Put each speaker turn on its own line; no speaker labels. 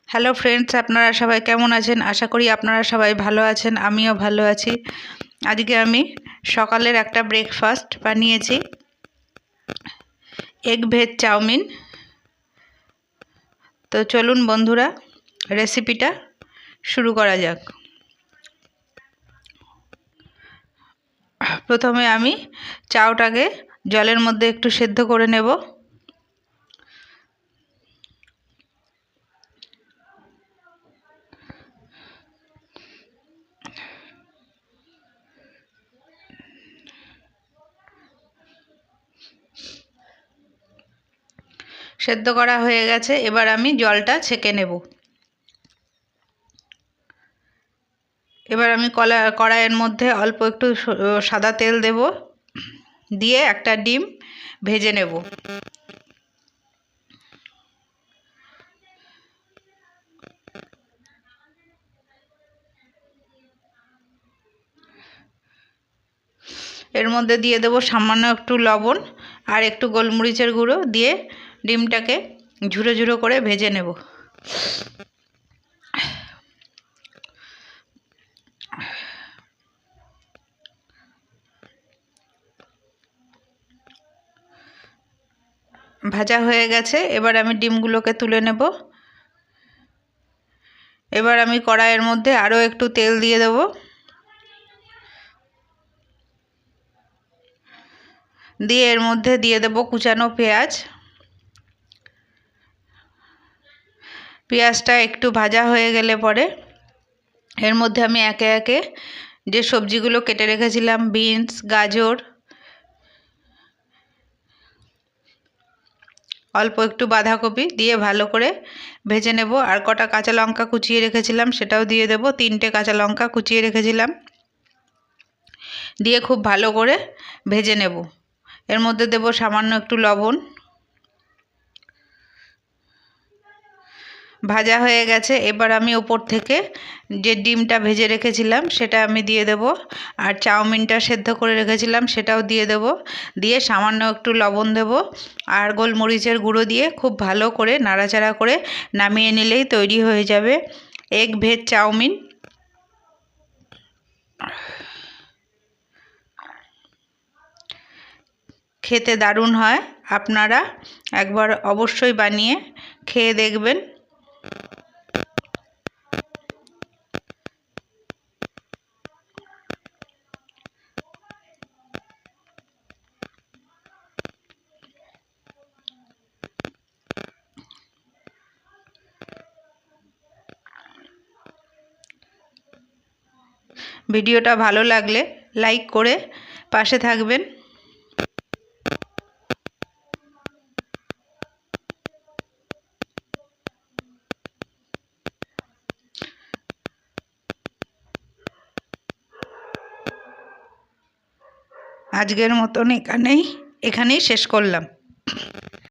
Hello friends, আপনারা সবাই কেমন আছেন? আশা করি আপনারা সবাই ভালো আছেন। আমিও ভালো আছি। আজকে আমি সকালের একটা ব্রেকফাস্ট বানিয়েছি, এগ ভেজ চাউমিন। তো চলুন বন্ধুরা, রেসিপিটা শুরু করা যাক। প্রথমে আমি চাউটাকে জলের মধ্যে একটু সেদ্ধ করে নেব। সেদ্ধ করা হয়ে গেছে, এবার আমি জলটা ছেঁকে নেব। এবার আমি কড়াইয়ের মধ্যে অল্প একটু সাদা তেল দেব, দিয়ে একটা ডিম ভেজে নেব। এর মধ্যে দিয়ে দেব সামান্য একটু লবণ আর একটু গোলমরিচের গুঁড়ো, দিয়ে ডিমটাকে ঝুরো ঝুরো করে ভেজে নেব। ভাজা হয়ে গেছে, এবার আমি ডিমগুলোকে তুলে নেব। এবার আমি কড়াইয়ের মধ্যে আরও একটু তেল দিয়ে দেব। দিয়ে এর মধ্যে দিয়ে দেব কুচানো পেঁয়াজ। পেঁয়াজটা একটু ভাজা হয়ে গেলে পরে এর মধ্যে আমি একে একে যে সবজিগুলো কেটে রেখেছিলাম, বিনস, গাজর, অল্প একটু বাঁধাকপি দিয়ে ভালো করে ভেজে নেব। আর কটা কাঁচা লঙ্কা কুচিয়ে রেখেছিলাম সেটাও দিয়ে দেব। 3টে কাঁচা লঙ্কা কুচিয়ে রেখেছিলাম, দিয়ে খুব ভালো করে ভেজে নেব। এর মধ্যে দেব সামান্য একটু লবণ। ভাজা হয়ে গেছে, এবার আমি ওপর থেকে যে ডিমটা ভেজে রেখেছিলাম সেটা আমি দিয়ে দেব, আর চাউমিনটা সেদ্ধ করে রেখেছিলাম সেটাও দিয়ে দেব। দিয়ে সামান্য একটু লবণ দেব আর গোলমরিচের গুঁড়ো দিয়ে খুব ভালো করে নাড়াচাড়া করে নামিয়ে নিলেই তৈরি হয়ে যাবে এগ ভেজ চাউমিন। খেতে দারুণ হয়, আপনারা একবার অবশ্যই বানিয়ে খেয়ে দেখবেন। ভিডিওটা ভালো লাগলে লাইক করে পাশে থাকবেন। আজকের মতন এখানেই শেষ করলাম।